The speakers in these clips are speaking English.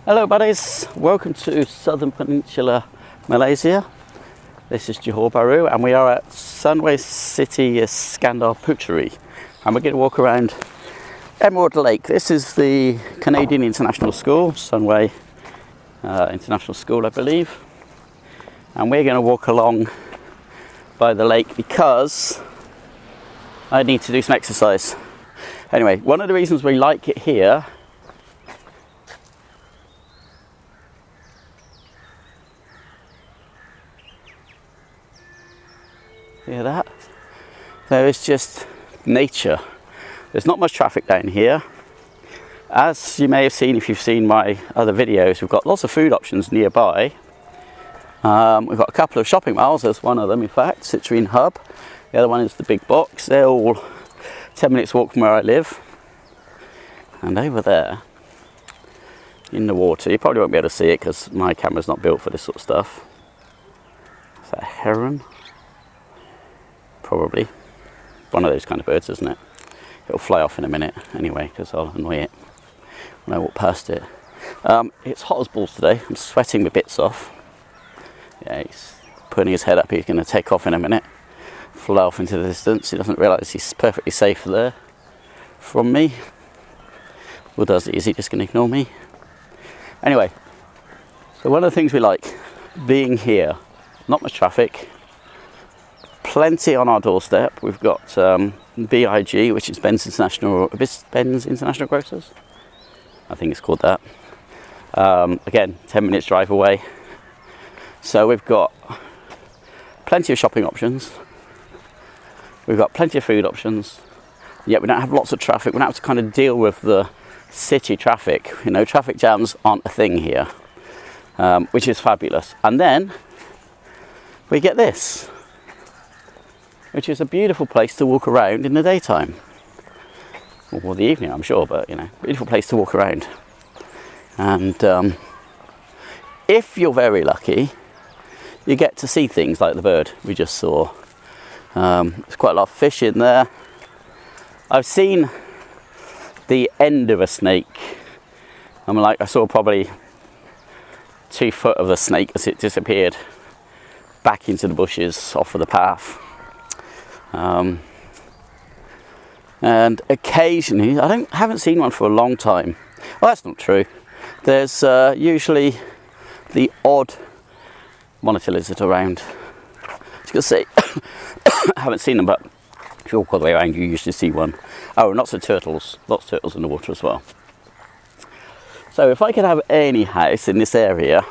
Hello buddies, welcome to Southern Peninsula Malaysia. This is Johor Bahru and we are at Sunway City Iskandar Puteri and we're going to walk around Emerald Lake. This is the Canadian International School, Sunway International School I believe, and we're going to walk along by the lake because I need to do some exercise. Anyway, one of the reasons we like it here hear that? There is just nature. There's not much traffic down here. As you may have seen if you've seen my other videos, we've got lots of food options nearby. We've got a couple of shopping malls. There's one of them in fact, Citrine Hub. The other one is the Big Box. They're all 10 minutes walk from where I live. And over there in the water, you probably won't be able to see it because my camera's not built for this sort of stuff. Is that a heron? Probably one of those kind of birds, isn't it? It'll fly off in a minute anyway because I'll annoy it when I walk past it. It's hot as balls today. I'm sweating my bits off. Yeah, he's putting his head up. He's going to take off in a minute, fly off into the distance. He doesn't realise he's perfectly safe there from me. Or does he? Is he just going to ignore me? Anyway, so one of the things we like being here, not much traffic, plenty on our doorstep. We've got BIG, which is Ben's International Grocers. I think it's called that. Again, 10 minutes drive away. So we've got plenty of shopping options. We've got plenty of food options. Yet we don't have lots of traffic. We don't have to kind of deal with the city traffic. You know, traffic jams aren't a thing here, which is fabulous. And then we get this, which is a beautiful place to walk around in the daytime. Or the evening, I'm sure, but, you know, beautiful place to walk around. And if you're very lucky, you get to see things like the bird we just saw. There's quite a lot of fish in there. I've seen the end of a snake. I saw probably 2 foot of the snake as it disappeared back into the bushes off of the path. And occasionally, haven't seen one for a long time. Well, that's not true. There's usually the odd monitor lizard around. As you can see, I haven't seen them, but if you walk all the way around, you usually see one. Oh, and lots of turtles. Lots of turtles in the water as well. So if I could have any house in this area,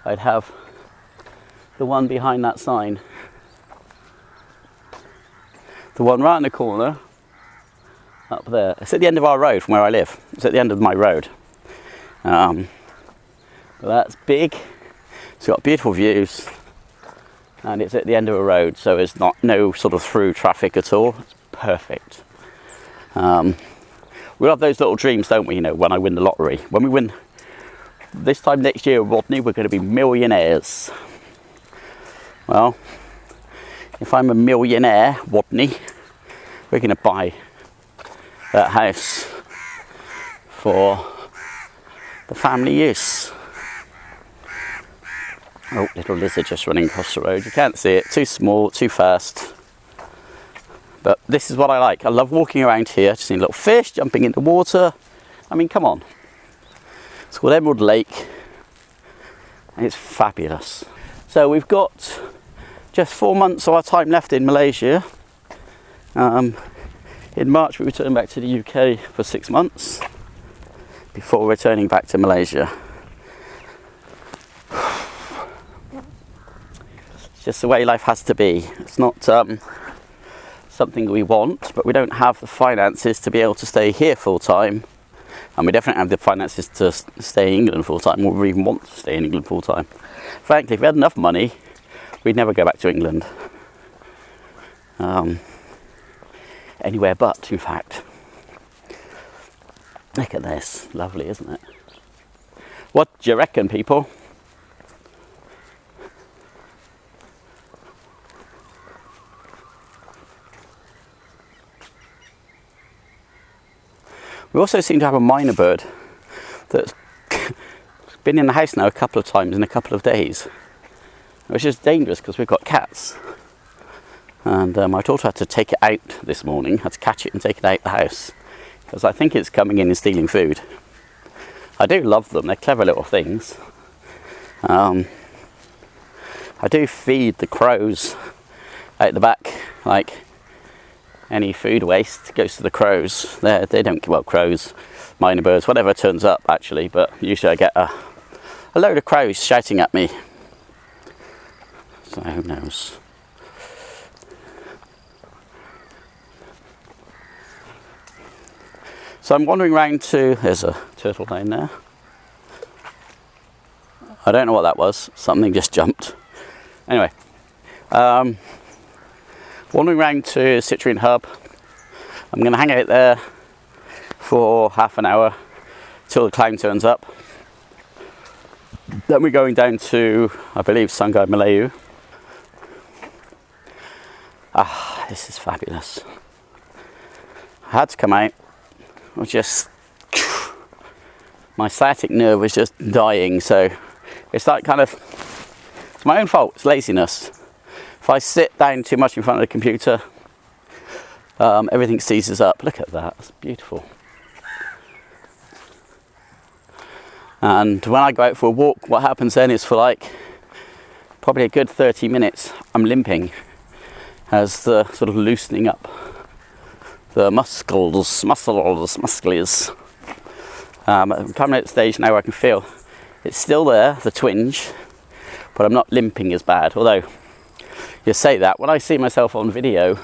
I'd have the one behind that sign. The one right in the corner, up there. It's at the end of our road from where I live. It's at the end of my road. But that's big. It's got beautiful views. And it's at the end of a road, so there's no sort of through traffic at all. It's perfect. We'll have those little dreams, don't we, you know, when I win the lottery. When we win this time next year, Rodney, we're going to be millionaires. Well, if I'm a millionaire, Rodney, we're going to buy that house for the family use. Oh, little lizard just running across the road. You can't see it. Too small, too fast. But this is what I like. I love walking around here, just seeing little fish jumping into water. I mean, come on. It's called Emerald Lake. And it's fabulous. So we've got just 4 months of our time left in Malaysia. In March we return back to the UK for 6 months before returning back to Malaysia. It's just the way life has to be. It's not something we want, but we don't have the finances to be able to stay here full time, and we definitely have the finances to stay in England full time, or we even want to stay in England full time. Frankly, if we had enough money, we'd never go back to England. Anywhere but, in fact. Look at this. Lovely, isn't it? What do you reckon, people? We also seem to have a minor bird that's been in the house now a couple of times in a couple of days, which is dangerous because we've got cats. And my daughter had to take it out this morning, had to catch it and take it out the house, because I think it's coming in and stealing food. I do love them, they're clever little things. I do feed the crows out the back, like any food waste goes to the crows. They don't, well, crows, minor birds, whatever turns up actually, but usually I get a load of crows shouting at me. So who knows? So I'm wandering around to, there's a turtle down there. I don't know what that was, something just jumped. Anyway, wandering around to Citrine Hub. I'm going to hang out there for half an hour till the clown turns up. Then we're going down to, I believe, Sungai Malayu. Ah, this is fabulous. I had to come out. I was just, my sciatic nerve was just dying, so it's like kind of, it's my own fault, it's laziness. If I sit down too much in front of the computer, everything seizes up. Look at that, it's beautiful. And when I go out for a walk, what happens then is for like probably a good 30 minutes, I'm limping as the sort of loosening up the muscles. I'm coming at the stage now where I can feel it's still there, the twinge, but I'm not limping as bad. Although, you say that, when I see myself on video,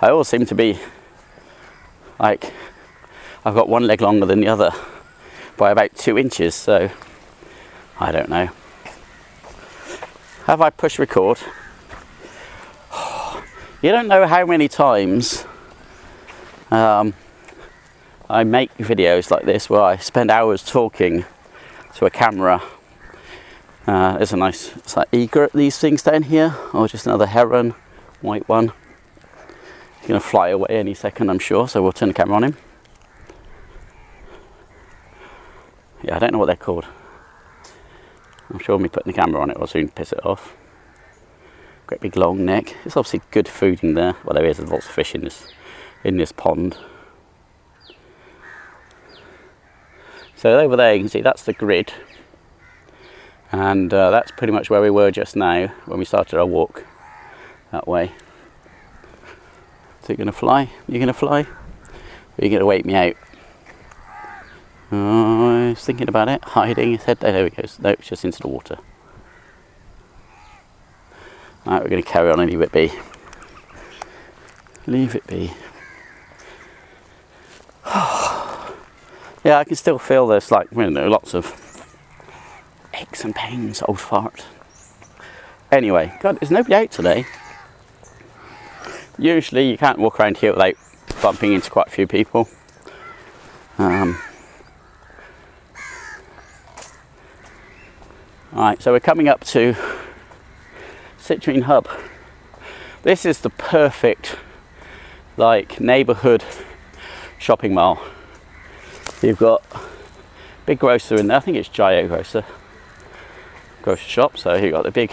I always seem to be like, I've got one leg longer than the other by about 2 inches, so I don't know. Have I pushed record? You don't know how many times I make videos like this where I spend hours talking to a camera. There's a nice, it's like egret, these things down here, or just another heron, white one. He's going to fly away any second, I'm sure, so we'll turn the camera on him. Yeah, I don't know what they're called. I'm sure me putting the camera on it will soon piss it off. Great big long neck. There's obviously good food in there. Well, there's lots of fish in this pond. So over there you can see that's the grid, and that's pretty much where we were just now when we started our walk that way. Is it going to fly? You're going to fly? Or are you going to wait me out? Oh, he's thinking about it, hiding his head. There he goes. No, it's just into the water. Alright, we're going to carry on and leave it be. Leave it be. Yeah, I can still feel there's like, you know, lots of aches and pains, old fart. Anyway, God, there's nobody out today. Usually you can't walk around here without bumping into quite a few people. Alright, so we're coming up to Citrine Hub. This is the perfect, like, neighbourhood shopping mall. You've got big grocer in there. I think it's Johor grocer shop. So you've got the big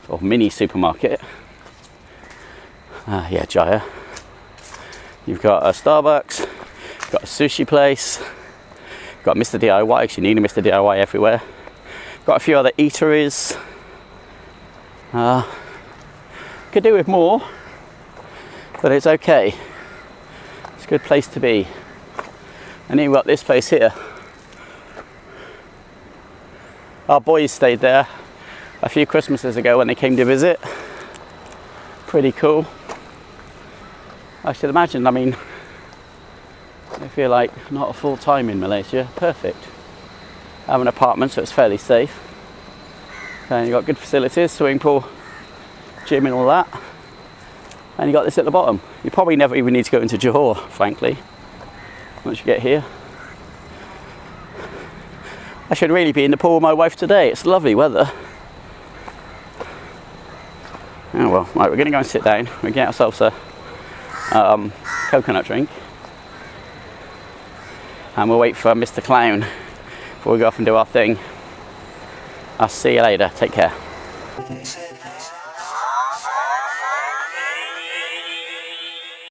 or mini supermarket. Yeah, Johor. You've got a Starbucks. You've got a sushi place. You've got Mr. DIY. Actually, you need a Mr. DIY everywhere. Got a few other eateries. Could do with more, but it's okay. It's a good place to be. And then you've got this place here. Our boys stayed there a few Christmases ago when they came to visit. Pretty cool. I should imagine, I mean, I feel like not a full time in Malaysia. Perfect. I have an apartment, so it's fairly safe. And you've got good facilities, swimming pool, gym and all that. And you got this at the bottom. You probably never even need to go into Johor, frankly, once you get here. I should really be in the pool with my wife today. It's lovely weather. Oh well, right, we're going to go and sit down. We get ourselves a coconut drink. and we'll wait for Mr. Clown before we go off and do our thing. I'll see you later. Take care.